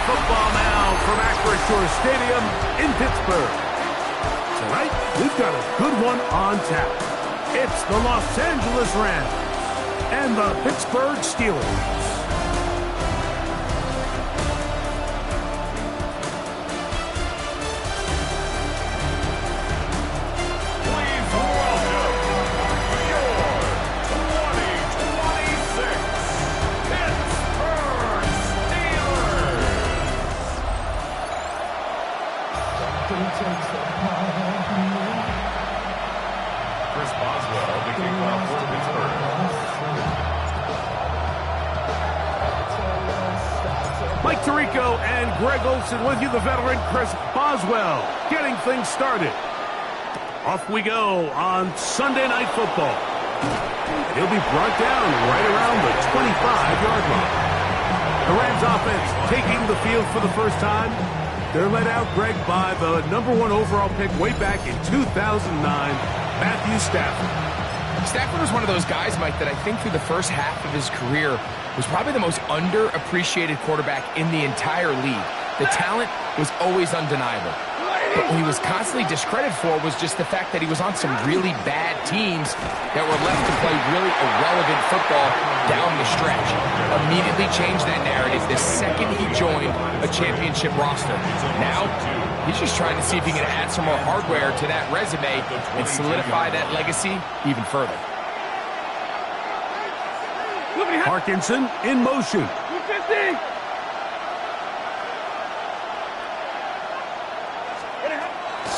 football now from Acrisure Stadium in Pittsburgh. Tonight, we've got a good one on tap. It's the Los Angeles Rams and the Pittsburgh Steelers. Chris Boswell, the kickoff for Pittsburgh. Mike Tirico and Greg Olsen with you, the veteran Chris Boswell, getting things started. Off we go on Sunday Night Football. He'll be brought down right around the 25-yard line. The Rams offense taking the field for the first time. They're led out, Greg, by the #1 overall pick way back in 2009, Matthew Stafford. Stafford was one of those guys, Mike, that I think through the first half of his career was probably the most underappreciated quarterback in the entire league. The talent was always undeniable. But what he was constantly discredited for was just the fact that he was on some really bad teams that were left to play really irrelevant football down the stretch. Immediately changed that narrative the second he joined a championship roster. Now, he's just trying to see if he can add some more hardware to that resume and solidify that legacy even further. Parkinson in motion.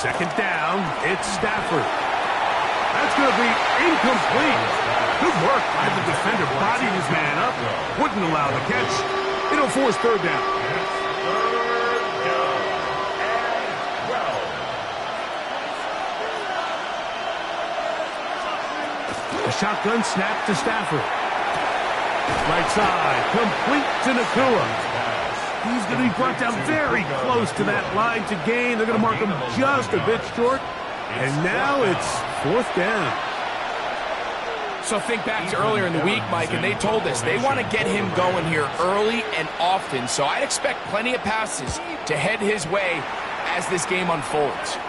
Second down, it's Stafford. That's going to be incomplete. Good work by the defender. Bodied his man up. Wouldn't allow the catch. It'll force third down. A shotgun snap to Stafford. Right side, complete to Nacua. He's going to be brought down very close to that line to gain. They're going to mark him just a bit short. And now it's fourth down. So think back to earlier in the week, Mike, and they told us they want to get him going here early and often. So I'd expect plenty of passes to head his way as this game unfolds.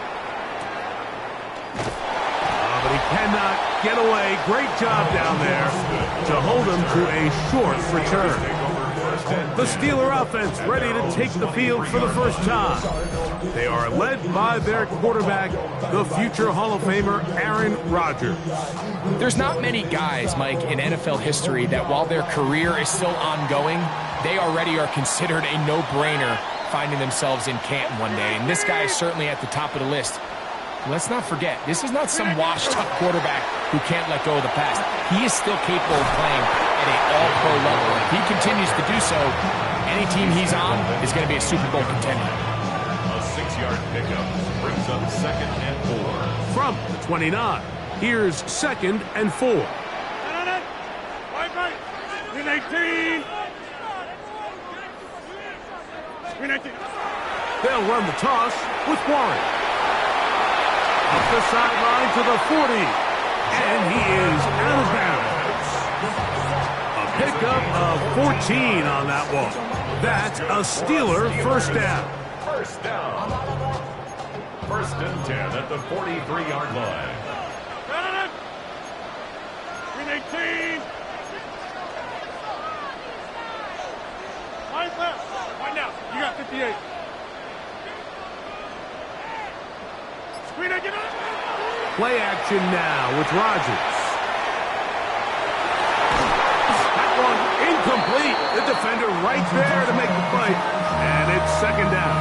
But he cannot get away. Great job down there to hold him to a short return. The Steeler offense ready to take the field for the first time. They are led by their quarterback, the future Hall of Famer, Aaron Rodgers. There's not many guys, Mike, in NFL history that while their career is still ongoing, they already are considered a no-brainer finding themselves in Canton one day. And this guy is certainly at the top of the list. Let's not forget, this is not some washed-up quarterback who can't let go of the past. He is still capable of playing at an all-pro level. If he continues to do so, any team he's on is going to be a Super Bowl contender. A 6-yard pickup brings up 2nd and 4. From the 29, here's 2nd and 4. 319. They'll run the toss with Warren. Up the sideline to the 40, and he is out of bounds. A pickup of 14 on that one. That's a Steeler first down. First down. 1st and 10 at the 43-yard line. 319. Line left. Right now. You got 58. Play action now with Rodgers. That one incomplete. The defender right there to make the play. And it's 2nd down.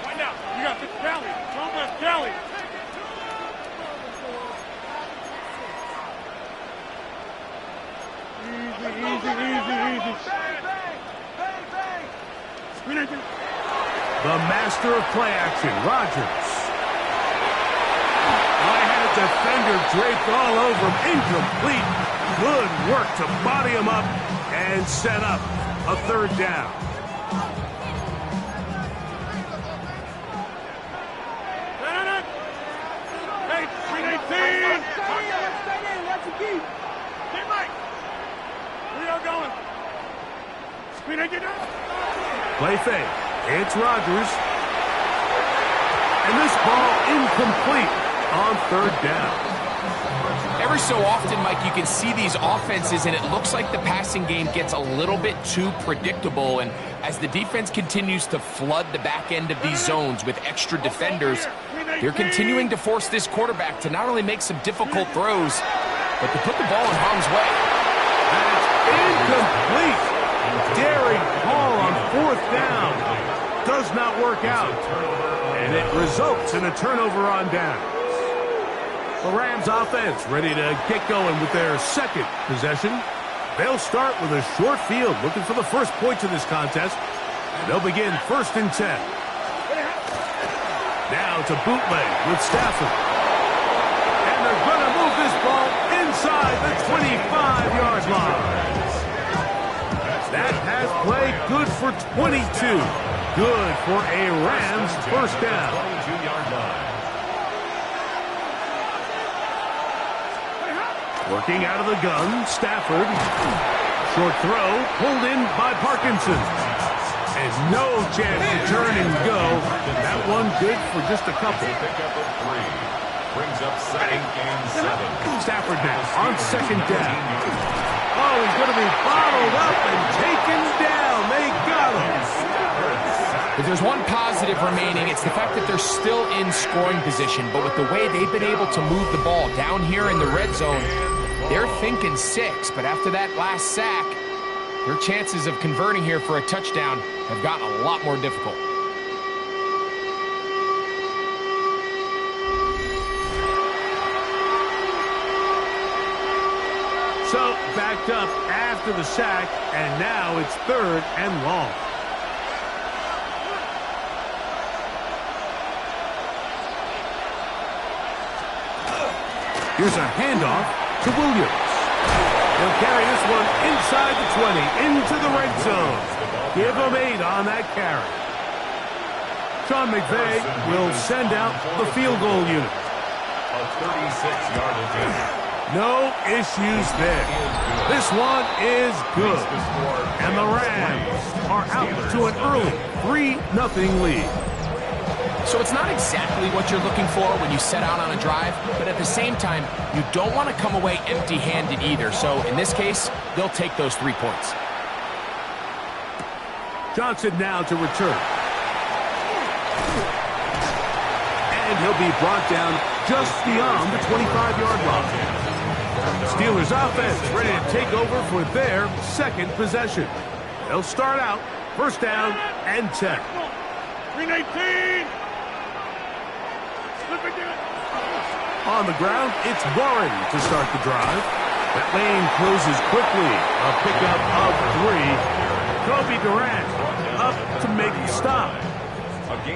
Right now. You got 50. Kelly. Strong left. Kelly. Easy. The master of play action, Rodgers. I had a defender draped all over him. Incomplete. Good work to body him up and set up a 3rd down. Hey, 319. going. Screen it, get up. Play fake. It's Rodgers. And this ball incomplete on third down. Every so often, Mike, you can see these offenses, and it looks like the passing game gets a little bit too predictable. And as the defense continues to flood the back end of these zones with extra defenders, they're continuing to force this quarterback to not only make some difficult throws, but to put the ball in harm's way. That's incomplete. Daring Hall on fourth down. Does not work out. And it results in a turnover on down. The Rams offense ready to get going with their second possession. They'll start with a short field, looking for the first points of this contest. And they'll begin 1st and 10. Now it's a bootleg with Stafford. And they're going to move this ball inside the 25-yard line. That has played good for 22. Good for a Rams first down. 22-yard line. Working out of the gun, Stafford. Short throw, pulled in by Parkinson. And no chance to turn and go. That one good for just a couple. Pickup of 3. Brings up 2nd and 7. Stafford now on 2nd down. Oh, he's going to be bottled up and taken down. They got him. If there's one positive remaining, it's the fact that they're still in scoring position. But with the way they've been able to move the ball down here in the red zone, they're thinking 6. But after that last sack, their chances of converting here for a touchdown have gotten a lot more difficult. So backed up after the sack, and now it's 3rd and long. Here's a handoff to Williams. He'll carry this one inside the 20, into the red zone. Give him 8 on that carry. Sean McVay will send out the field goal unit. A 36-yard attempt. No issues there. This one is good. And the Rams are out to an early 3-0 lead. So it's not exactly what you're looking for when you set out on a drive, but at the same time, you don't want to come away empty-handed either. So in this case, they'll take those 3 points. Johnson now to return. And he'll be brought down just beyond the 25-yard line. Steelers offense ready to take over for their second possession. They'll start out 1st down and 10. 319. On the ground, it's Warren to start the drive. That lane closes quickly. A pickup of 3. Kobe Durant up to make the stop.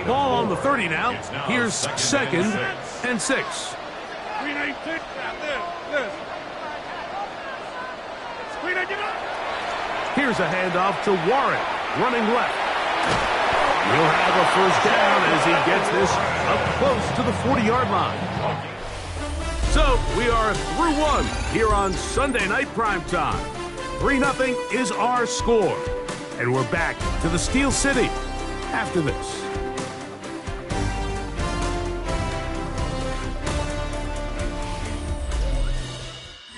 Ball on the 30 now. Here's 2nd and 6. 319. Here's a handoff to Warren, running left. He'll have a 1st down as he gets this up close to the 40-yard line. So we are through 1 here on Sunday Night Primetime. 3-0 is our score. And we're back to the Steel City after this.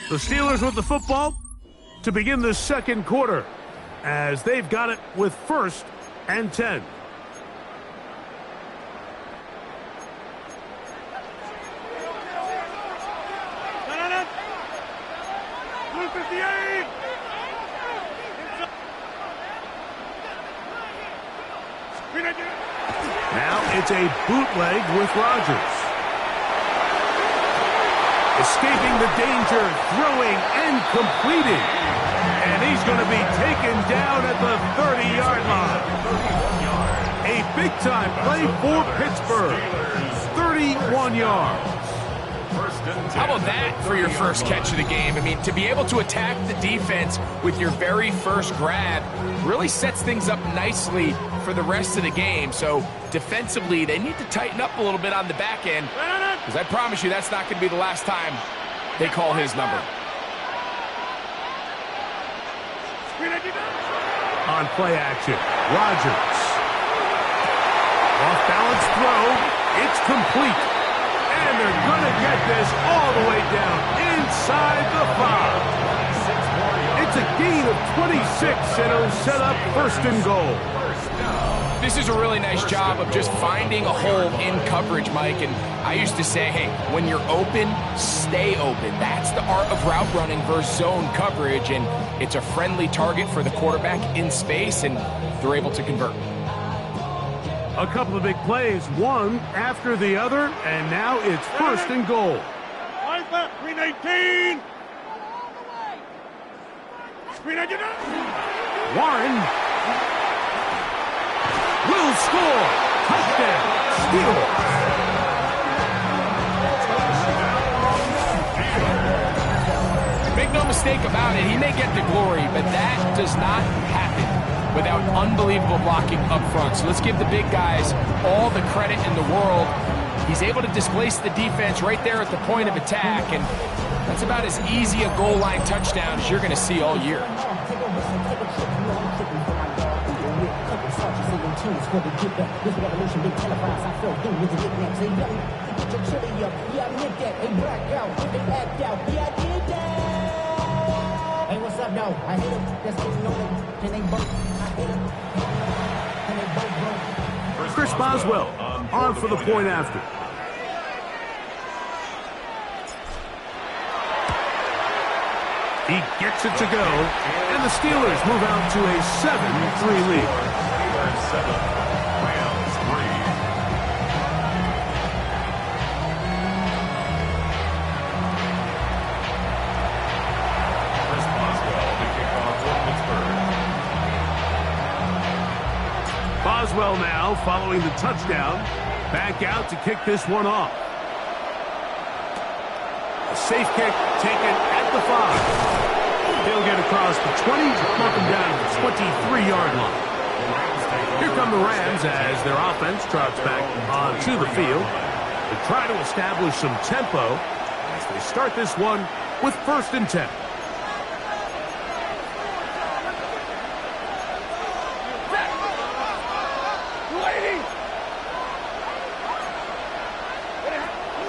The Steelers with the football to begin the second quarter as they've got it with 1st and 10. Now it's a bootleg with Rodgers. Escaping the danger, throwing and completing. And he's going to be taken down at the 30-yard line. A big-time play for Pittsburgh. 31 yards. How about that for your first catch of the game? I mean, to be able to attack the defense with your very first grab really sets things up nicely for the rest of the game. So defensively, they need to tighten up a little bit on the back end, because I promise you that's not going to be the last time they call his number. On play action, Rodgers. Off-balance throw. It's complete. And they're going to get this all the way down inside the 5. It's a gain of 26, and it'll set up first and goal. This is a really nice job of just finding a hole in coverage, Mike. And I used to say, hey, when you're open, stay open. That's the art of route running versus zone coverage. And it's a friendly target for the quarterback in space, and they're able to convert. A couple of big plays, one after the other, and now it's first and goal. Line left, 319. 319. Warren will score. Touchdown. Steelers. Make no mistake about it, he may get the glory, but that does not happen without unbelievable blocking up front. So let's give the big guys all the credit in the world. He's able to displace the defense right there at the point of attack, and that's about as easy a goal line touchdown as you're going to see all year. Hey, what's up, though? I hit him. That's how you know them. Can they both? I hit him. Can they both run? Chris Boswell on for the point after. He gets it to go, and the Steelers move out to a 7-3 lead. Rams 3. Chris Boswell, the kickoff for Pittsburgh. Boswell now following the touchdown. Back out to kick this one off. A safe kick taken at the 5. He'll get across the 20, mark him down to the 23-yard line. Here come the Rams as their offense trots back onto the field. They try to establish some tempo as they start this one with first and 10.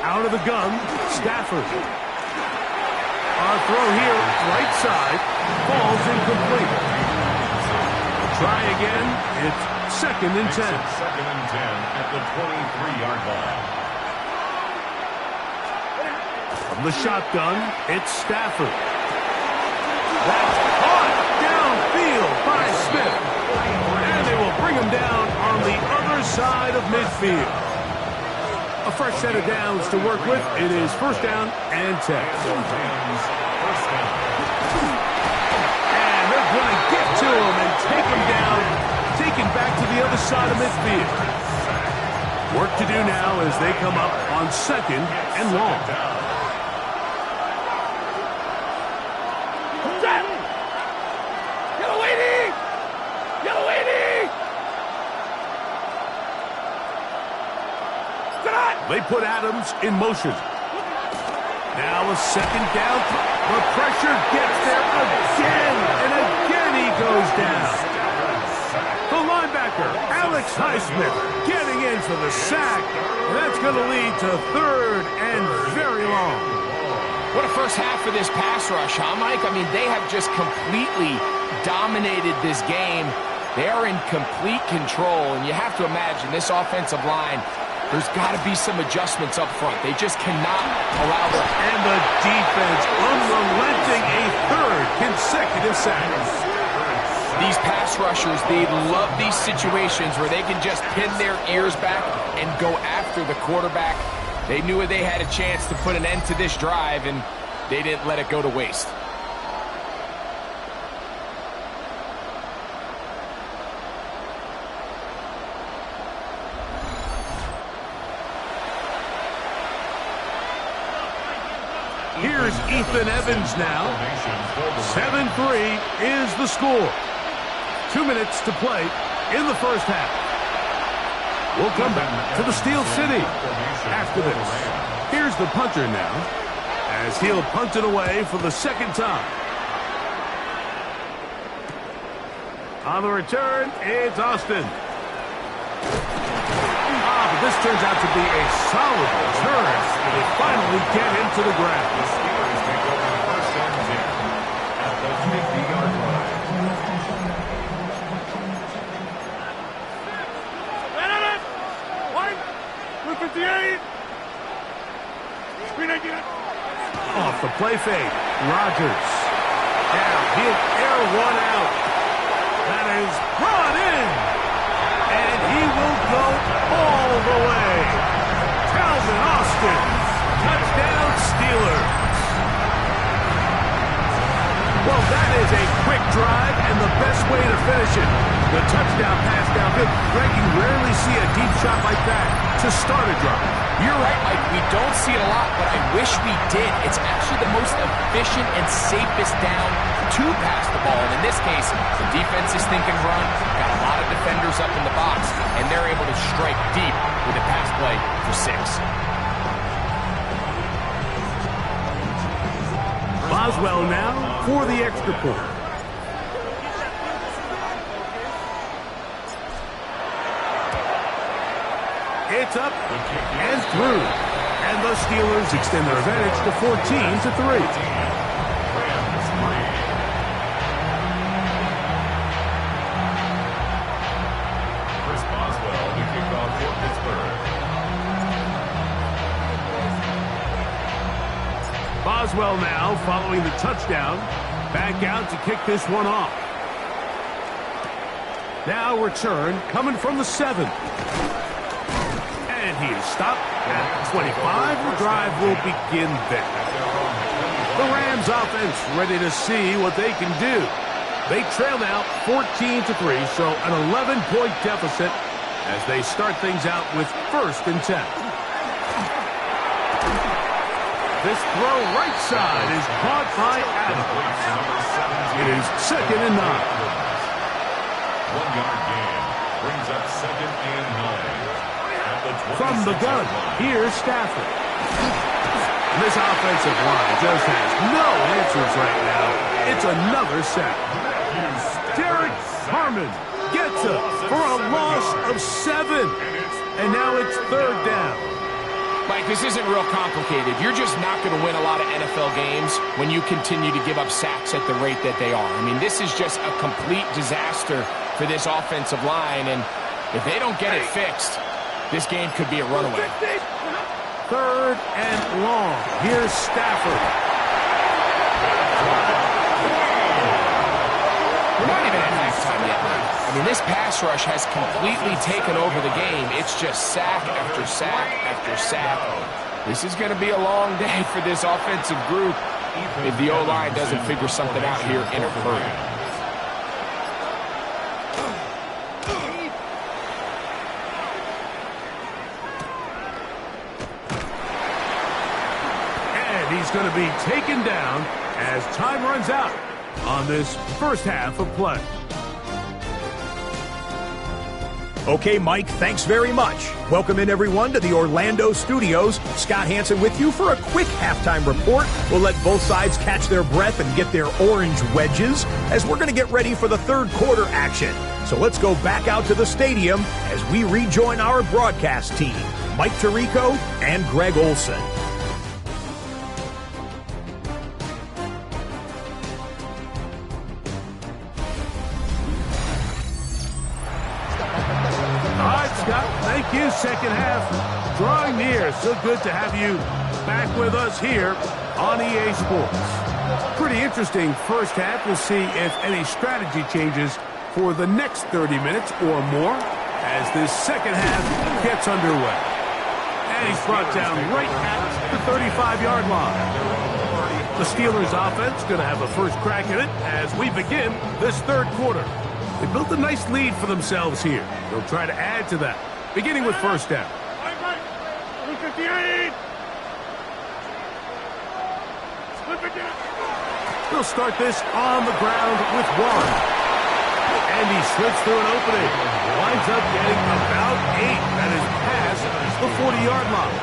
Out of the gun, Stafford. On throw here, right side, falls incomplete. Try again, it's second and 10. Second and 10 at the 23-yard line. From the shotgun, it's Stafford. That's caught downfield by Smith. And they will bring him down on the other side of midfield. A fresh set of downs to work with. It is first down and 10. And they're going to get to him and take him down, take him back to the other side of midfield. Work to do now as they come up on second and long. They put Adams in motion. Now a second down. The pressure gets there again, and again he goes down. The linebacker, Alex Highsmith, getting in for the sack. That's going to lead to third and very long. What a first half of this pass rush, huh, Mike? I mean, they have just completely dominated this game. They are in complete control, and you have to imagine this offensive line, there's got to be some adjustments up front. They just cannot allow them. And the defense unrelenting, a third consecutive sack. These pass rushers, they love these situations where they can just pin their ears back and go after the quarterback. They knew they had a chance to put an end to this drive, and they didn't let it go to waste. Here's Ethan Evans now. 7-3 is the score. 2 minutes to play in the first half. We'll come back to the Steel City after this. Here's the punter now as he'll punt it away for the second time. On the return, it's Austin. But this turns out to be a solid return. They finally get him to the ground. The Steelers take over first and 10 at the 50-yard line. Off the play fake, Rodgers. Now he'll air one out. That is brought in. And he will go all the way. Calvin Austin. Touchdown Steelers. Well, that is a quick drive and the best way to finish it. The touchdown pass downfield. Greg, you rarely see a deep shot like that to start a drive. You're right, Mike. We don't see it a lot, but I wish we did. It's actually the most efficient and safest down to pass the ball. And in this case, the defense is thinking run, got a lot of defenders up in the box, and they're able to strike deep with a pass play for 6. Boswell now for the extra point. It's up and through. And the Steelers extend their advantage to 14-3. Chris Boswell to kick off for Pittsburgh. Boswell now following the touchdown. Back out to kick this one off. Now return coming from the 7. And he is stopped at 25. The drive will begin there. The Rams offense ready to see what they can do. They trail now 14-3, so an 11-point deficit as they start things out with 1st and 10. This throw right side is caught by Adams. It is 2nd and 9. 1-yard gain brings up 2nd and 9. From the gun, here's Stafford. This offensive line just has no answers right now. It's another sack. Derek Harmon gets it for a loss of 7. And now it's 3rd down. Mike, this isn't real complicated. You're just not going to win a lot of NFL games when you continue to give up sacks at the rate that they are. I mean, this is just a complete disaster for this offensive line. And if they don't get it fixed, this game could be a runaway. 3rd and long. Here's Stafford. We're not even at halftime yet, Mike. I mean, this pass rush has completely taken over the game. It's just sack after sack after sack. This is going to be a long day for this offensive group if the O-line doesn't figure something out here in a hurry. He's going to be taken down as time runs out on this first half of play. Okay, Mike, thanks very much. Welcome in, everyone, to the Orlando studios. Scott Hansen with you for a quick halftime report. We'll let both sides catch their breath and get their orange wedges as we're going to get ready for the 3rd quarter action. So let's go back out to the stadium as we rejoin our broadcast team, Mike Tirico and Greg Olson. Thank you. Second half drawing near. So good to have you back with us here on EA Sports. Pretty interesting first half. We'll see if any strategy changes for the next 30 minutes or more as this second half gets underway. And he's brought down right at the 35-yard line. The Steelers offense going to have a first crack at it as we begin this 3rd quarter. They built a nice lead for themselves here. They'll try to add to that, beginning with 1st down. They'll start this on the ground with 1. And he slips through an opening. Winds up getting about 8. That is past the 40-yard line.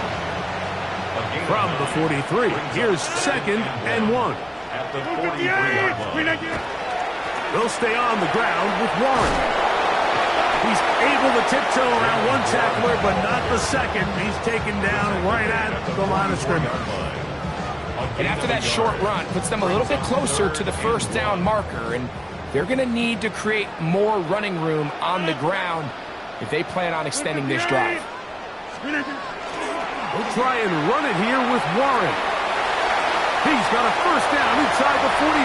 From the 43, here's 2nd and 1. At the 43-yard line. will stay on the ground with Warren. He's able to tiptoe around one tackler, but not the second. He's taken down right at the line of scrimmage. And after that short run, puts them a little bit closer to the first down marker, and they're going to need to create more running room on the ground if they plan on extending this drive. We'll try and run it here with Warren. He's got a first down inside the 45.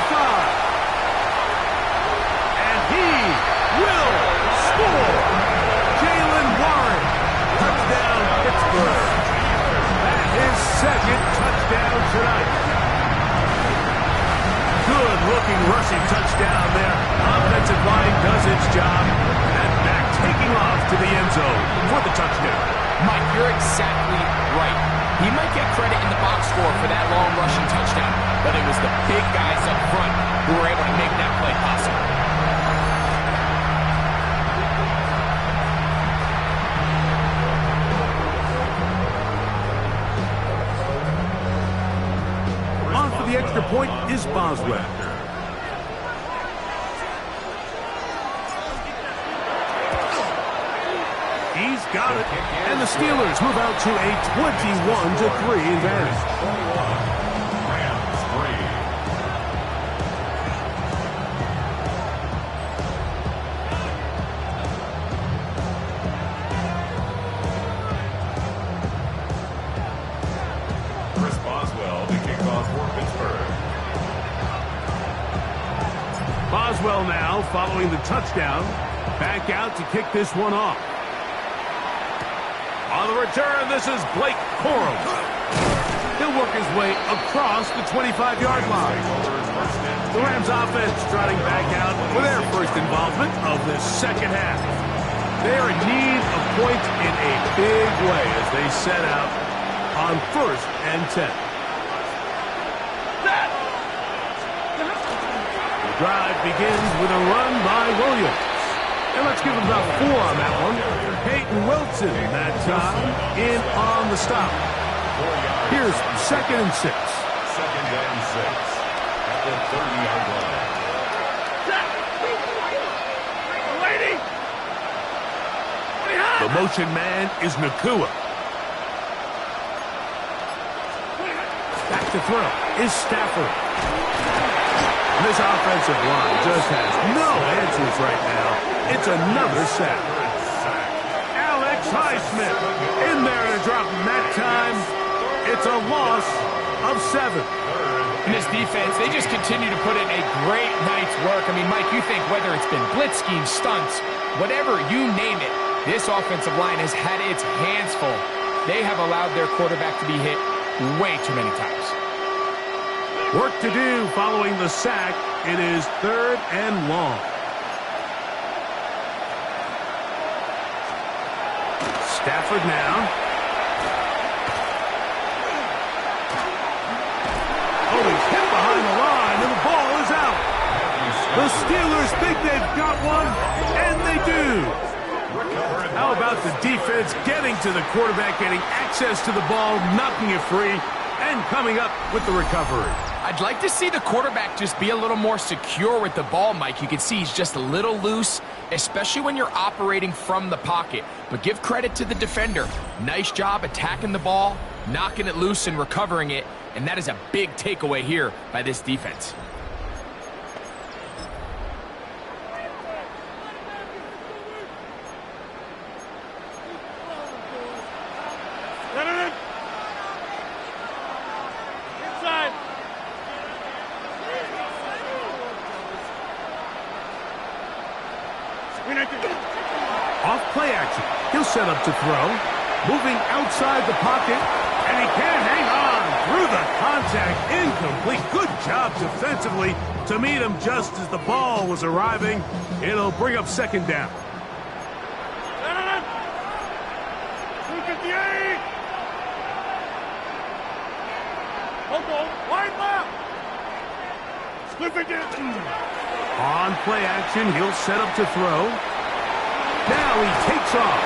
And he will score. Jaylen Warren. Touchdown, Pittsburgh. That is second touchdown tonight. Good-looking rushing touchdown there. Offensive line does its job. And back taking off to the end zone for the touchdown. Mike, you're exactly right. He might get credit in the box score for that long rushing touchdown, but it was the big guys up front who were able to make that play possible. On for the extra point is Boswell. He's got it. And the Steelers move out to a 21-3 advantage. Rams 3. Chris Boswell, the kickoff for Pittsburgh. Boswell now following the touchdown. Back out to kick this one off. On the return, this is Blake Corum. He'll work his way across the 25-yard line. The Rams offense trotting back out for their first involvement of this second half. They are in need of points in a big way as they set out on 1st and 10. The drive begins with a run by Williams. And let's give him about 4 on that one. Peyton Wilson that time in on the stop. Here's 2nd and 6. 2nd and 6 at the 30-yard line. The motion man is Nakua. Back to throw is Stafford. This offensive line just has no answers right now. It's another sack. Alex Highsmith in there to drop him that time. It's a loss of 7. In this defense, they just continue to put in a great night's work. I mean, Mike, you think whether it's been blitz schemes, stunts, whatever you name it, this offensive line has had its hands full. They have allowed their quarterback to be hit way too many times. Work to do following the sack. It is 3rd and long. Stafford now. Oh, he's hit behind the line, and the ball is out. The Steelers think they've got one, and they do. How about the defense getting to the quarterback, getting access to the ball, knocking it free, and coming up with the recovery? I'd like to see the quarterback just be a little more secure with the ball, Mike. You can see he's just a little loose, especially when you're operating from the pocket. But give credit to the defender. Nice job attacking the ball, knocking it loose and recovering it. And that is a big takeaway here by this defense. Off play action. He'll set up to throw. Moving outside the pocket. And he can hang on through the contact. Incomplete. Good job defensively to meet him just as the ball was arriving. It'll bring up 2nd down. 258. Wide left. Split again. On play action, he'll set up to throw. Now he takes off.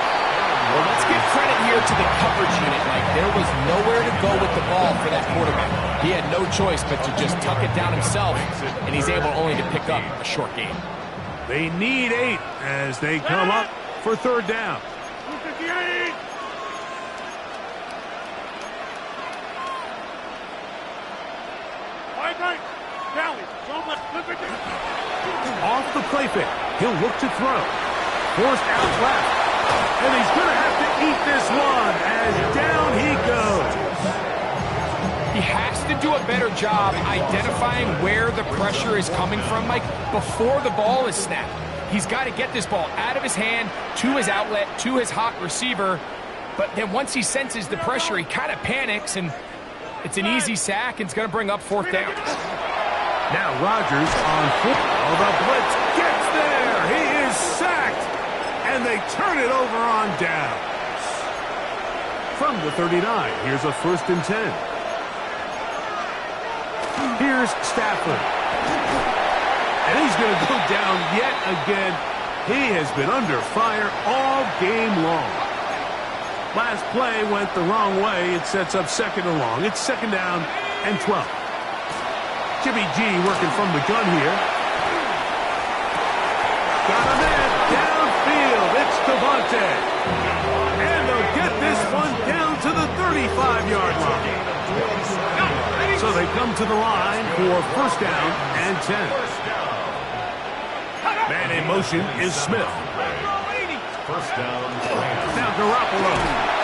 Well, let's give credit here to the coverage unit, Mike. There was nowhere to go with the ball for that quarterback. He had no choice but to just tuck it down himself, and he's able only to pick up a short gain. They need 8 as they come up for third down. 258. Right. Tally. Don't let flip it. Off the play fake. He'll look to throw. Forced out left. And he's going to have to eat this one as down he goes. He has to do a better job identifying where the pressure is coming from, Mike, before the ball is snapped. He's got to get this ball out of his hand to his outlet, to his hot receiver. But then once he senses the pressure, he kind of panics, and it's an easy sack, and it's going to bring up fourth down. Now Rodgers on foot. Oh, the blitz gets there. He is sacked. And they turn it over on down. From the 39, here's a 1st and 10. Here's Stafford. And he's going to go down yet again. He has been under fire all game long. Last play went the wrong way. It sets up 2nd and long. It's 2nd down and 12. Jimmy G working from the gun here. Got him in. Downfield. It's Devontae. And they'll get this one down to the 35-yard line. So they come to the line for 1st down and 10. Man in motion is Smith. 1st down. Now Garoppolo.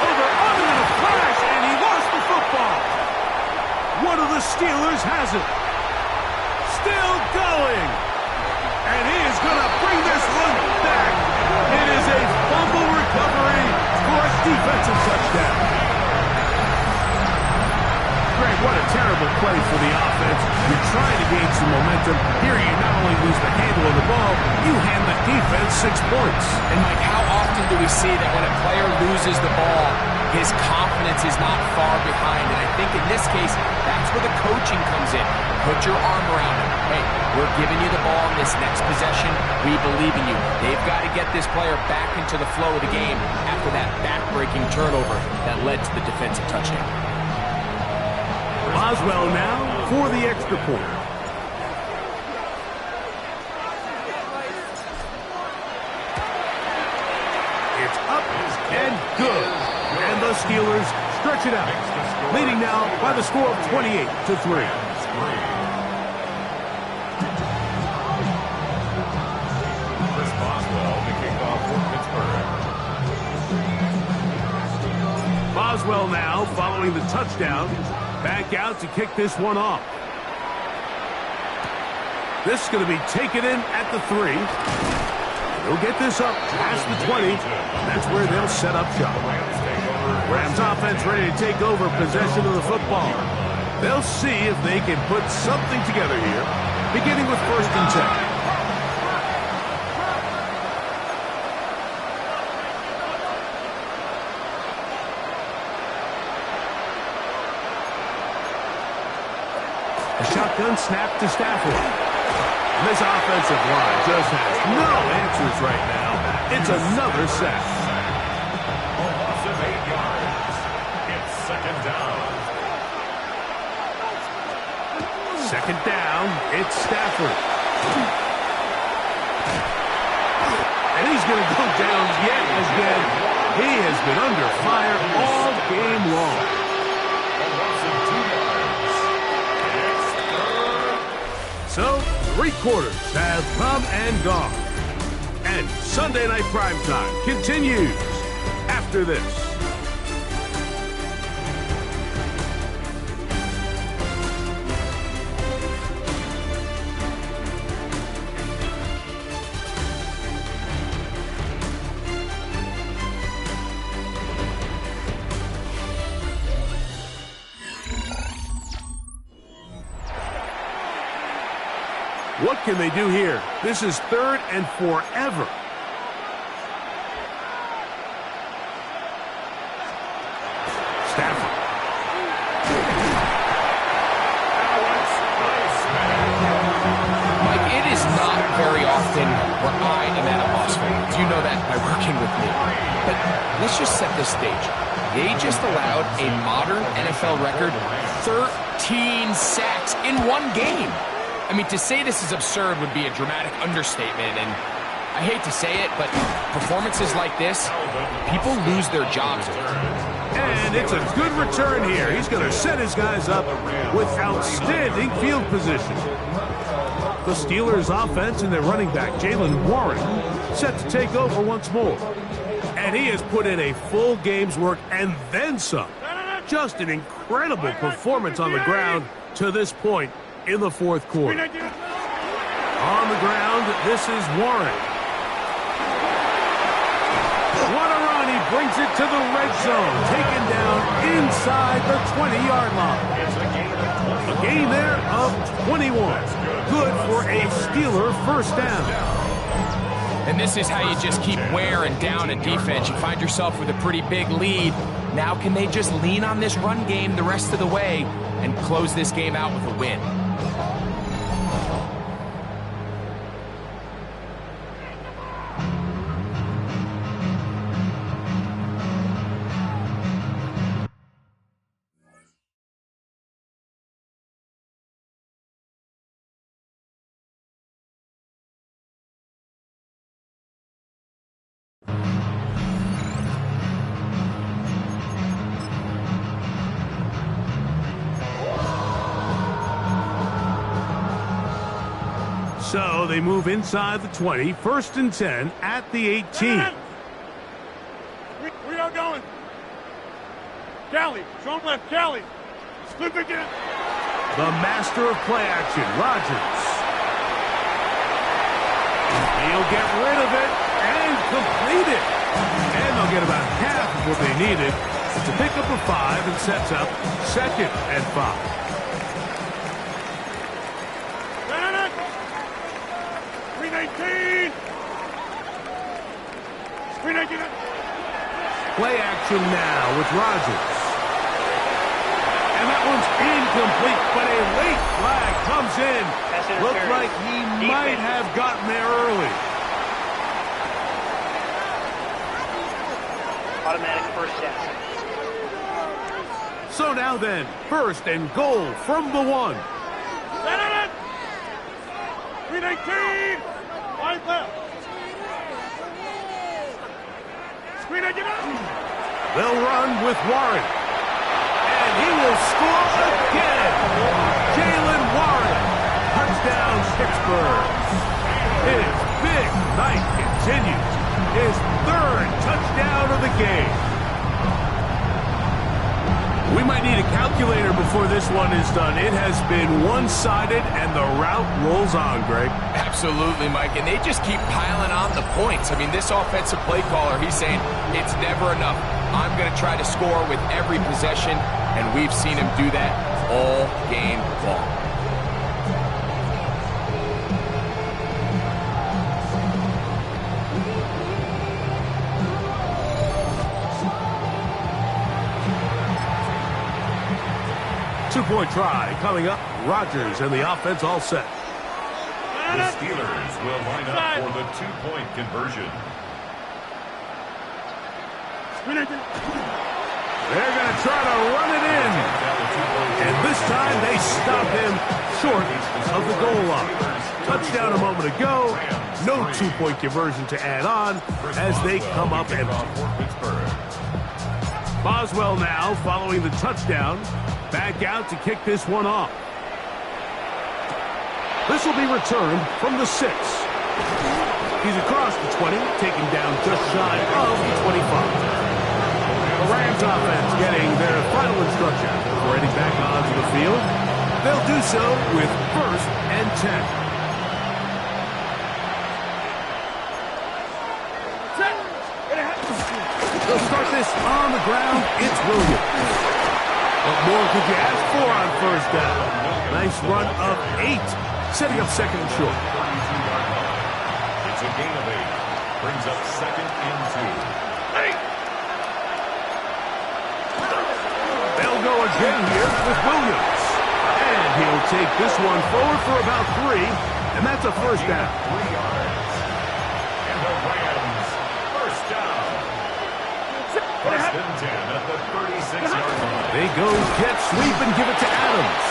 Over in a flash, and he lost the football. One of the Steelers has it. Still going. And he is going to bring this one back. It is a fumble recovery for a defensive touchdown. Greg, what a terrible play for the offense. You're trying to gain some momentum. Here you not only lose the handle of the ball, you hand the defense 6 points. And, Mike, how often do we see that when a player loses the ball, his confidence is not far behind? And I think in this case, that's where the coaching comes in. Put your arm around him. Hey, we're giving you the ball in this next possession. We believe in you. They've got to get this player back into the flow of the game after that back-breaking turnover that led to the defensive touchdown. Boswell now for the extra point. It's up and good. And the Steelers stretch it out, leading now by the score of 28-3. Chris Boswell to kick off for Pittsburgh. Boswell now following the touchdown. Back out to kick this one off. This is going to be taken in at the 3. They'll get this up past the 20. That's where they'll set up shop. Rams offense ready to take over possession of the football. They'll see if they can put something together here, beginning with 1st and 10. A shotgun snap to Stafford. This offensive line just has no answers right now. It's another sack. A loss of 8 yards. It's 2nd down. 2nd down. It's Stafford. And he's going to go down yet again. He has been under fire all game long. A loss of 2 yards. So, 3 quarters have come and gone. And Sunday Night Primetime continues after this. What can they do here? This is 3rd and forever. Stafford. Mike, it is not very often where I am at a loss for you. Do you know that? by working with me. But let's just set this stage. They just allowed a modern NFL record 13 sacks in one game. I mean, to say this is absurd would be a dramatic understatement, and I hate to say it, but performances like this, people lose their jobs over. And it's a good return here. He's going to set his guys up with outstanding field position. The Steelers' offense and their running back, Jaylen Warren, set to take over once more. And he has put in a full game's work and then some. Just an incredible performance on the ground to this point in the fourth quarter. On the ground, this is Warren. What a run. He brings it to the red zone. Taken down inside the 20-yard line. A gain there of 21. Good for a Steeler first down. And this is how you just keep wearing down in defense. You find yourself with a pretty big lead. Now can they just lean on this run game the rest of the way and close this game out with a win? So they move inside the 20, 1st and 10 at the 18. We are going. Callie, strong left, Callie. Slip again. The master of play action, Rodgers. He'll get rid of it and complete it. And they'll get about half of what they needed to pick up a 5 and sets up 2nd and 5. Play action now with Rodgers. And that one's incomplete, but a late flag comes in. Looked like he might have gotten there early. Automatic first down. So now then, 1st and goal from the 1. 319. Wide left. They'll run with Warren. And he will score again. Jaylen Warren. Touchdown, Pittsburgh. His big night continues. His 3rd touchdown of the game. We might need a calculator before this one is done. It has been one-sided, and the route rolls on, Greg. Absolutely, Mike, and they just keep piling on the points. I mean, this offensive play caller, he's saying it's never enough. I'm going to try to score with every possession, and we've seen him do that all game long. 2-point try coming up. Rodgers and the offense all set. The Steelers will line up for the 2-point conversion. They're going to try to run it in. And this time they stop him short of the goal line. Touchdown a moment ago. No 2-point conversion to add on as they come up empty. Boswell now following the touchdown. Back out to kick this one off. This will be returned from the 6. He's across the 20, taken down just shy of the 25. The Rams offense getting their final instruction before heading back onto the field. They'll do so with 1st and 10. They'll start this on the ground. It's Williams. What more could you ask for on 1st down? Nice run of 8, setting up 2nd and short. It's a gain of 8. Brings up 2nd and 2. They'll go again here with Williams. And he'll take this one forward for about 3, and that's a 1st down. 3 yards. And the Rams, 1st They go jet sweep and give it to Adams.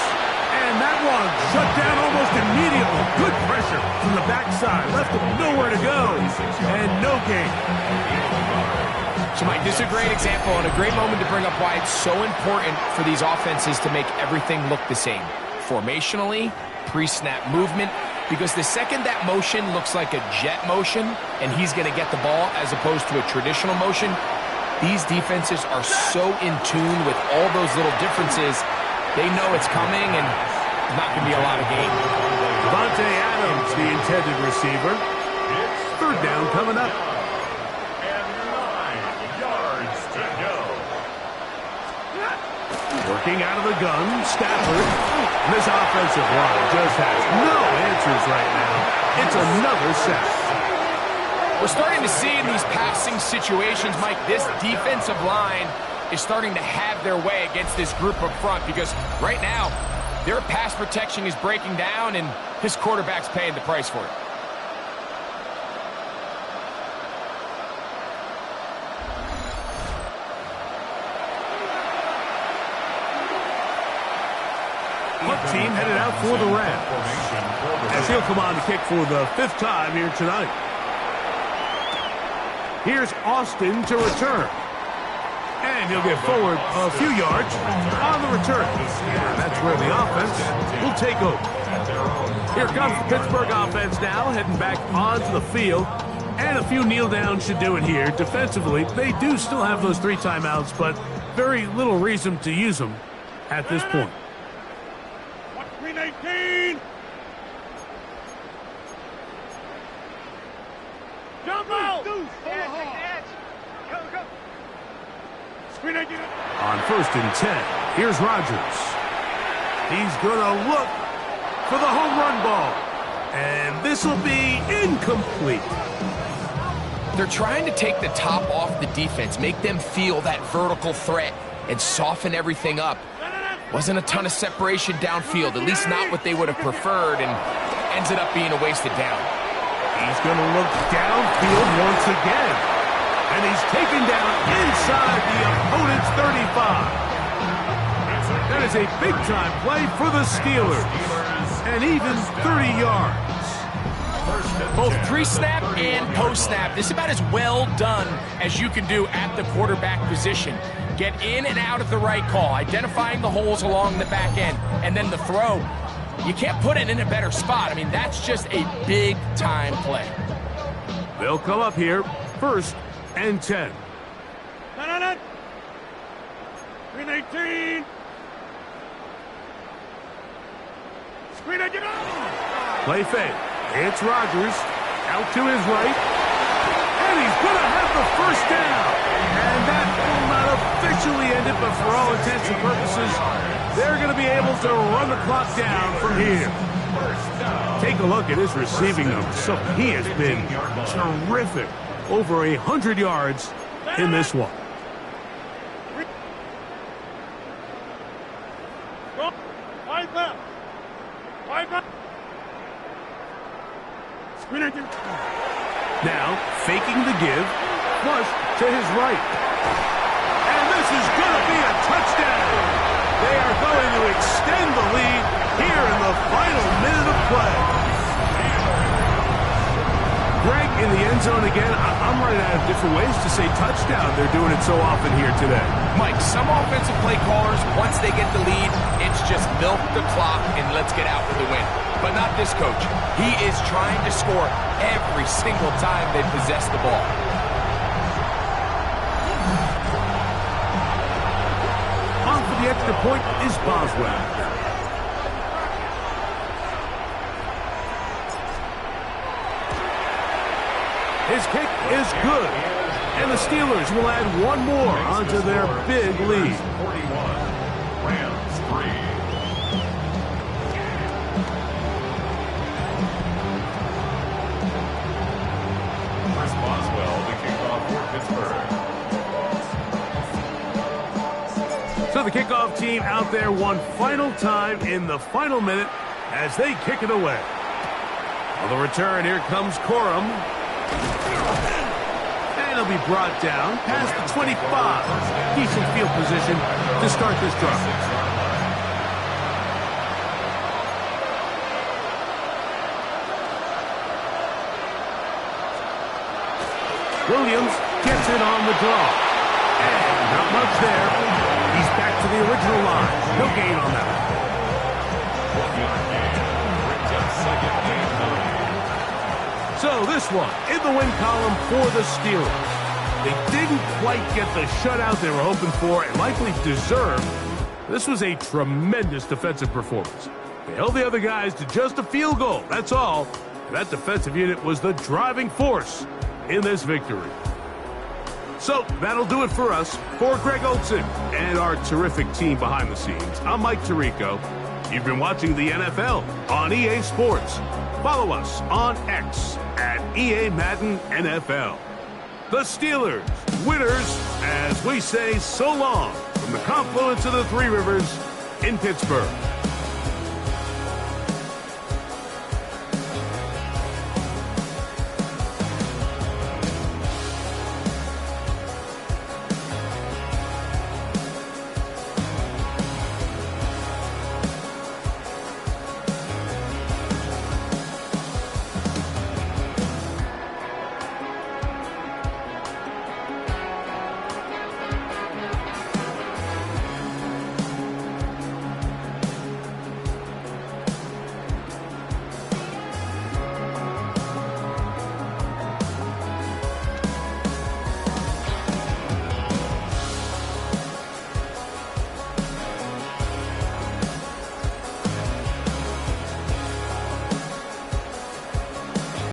And that one shut down almost immediately. Good pressure from the backside. Left him nowhere to go. And no gain. So, Mike, this is a great example and a great moment to bring up why it's so important for these offenses to make everything look the same. Formationally, pre-snap movement, because the second that motion looks like a jet motion and he's going to get the ball as opposed to a traditional motion, these defenses are so in tune with all those little differences, they know it's coming and not going to be a lot of gain. Davante Adams, the intended receiver. Third down coming up. And 9 yards to go. Working out of the gun, Stafford. This offensive line just has no answers right now. It's another sack. We're starting to see in these passing situations, Mike, this defensive line is starting to have their way against this group up front because right now, their pass protection is breaking down and this quarterback's paying the price for it. Punt team headed out for the Rams, as he'll come on to kick for the 5th time here tonight. Here's Austin to return. And he'll get forward a few yards on the return. And that's where the offense will take over. Here comes the Pittsburgh offense now, heading back onto the field. And a few kneel downs should do it here. Defensively, they do still have those 3 timeouts, but very little reason to use them at this point. Green 18. Jump out. Green 18. On 1st and 10, here's Rodgers. He's going to look for the home run ball. And this will be incomplete. They're trying to take the top off the defense, make them feel that vertical threat, and soften everything up. Wasn't a ton of separation downfield, at least not what they would have preferred, and ended up being a wasted down. He's going to look downfield once again. And he's taken down inside the opponent's 35. That is a big-time play for the Steelers. And even 30 yards. Both pre-snap and post-snap. This is about as well done as you can do at the quarterback position. Get in and out at the right call, identifying the holes along the back end, and then the throw. You can't put it in a better spot. I mean, that's just a big-time play. They'll come up here, 1st and 10. Green 18. Green 18. Play fake. It's Rodgers out to his right. And he's going to have the 1st down. And that will not officially end it, but for all intents and purposes, they're going to be able to run the clock down from here. Take a look at his receiving numbers. So he has been terrific. Over 100 yards in this one. Wide left. Wide left. Now, faking the give, flush to his right. And this is going to be a touchdown. They are going to extend the lead here in the final minute of play. Greg in the end zone again. I'm running out of different ways to say touchdown. They're doing it so often here today. Mike, some offensive play callers, once they get the lead, it's just milk the clock and let's get out with the win. But not this coach. He is trying to score every single time they possess the ball. On for the extra point is Boswell. His kick is good. And the Steelers will add one more onto their big lead. 41, Rams 3. Chris Boswell, the kickoff for Pittsburgh. So the kickoff team out there one final time in the final minute as they kick it away. On the return, here comes Corum. And they'll be brought down past the 25. Decent field position to start this drive. Williams gets it on the draw. And not much there. He's back to the original line. No gain on that one. So this one in the win column for the Steelers. They didn't quite get the shutout they were hoping for and likely deserved. This was a tremendous defensive performance. They held the other guys to just a field goal. That's all. And that defensive unit was the driving force in this victory. So that'll do it for us. For Greg Olsen and our terrific team behind the scenes, I'm Mike Tirico. You've been watching the NFL on EA Sports. Follow us on X at EA Madden NFL. The Steelers, winners, as we say so long from the confluence of the Three Rivers in Pittsburgh.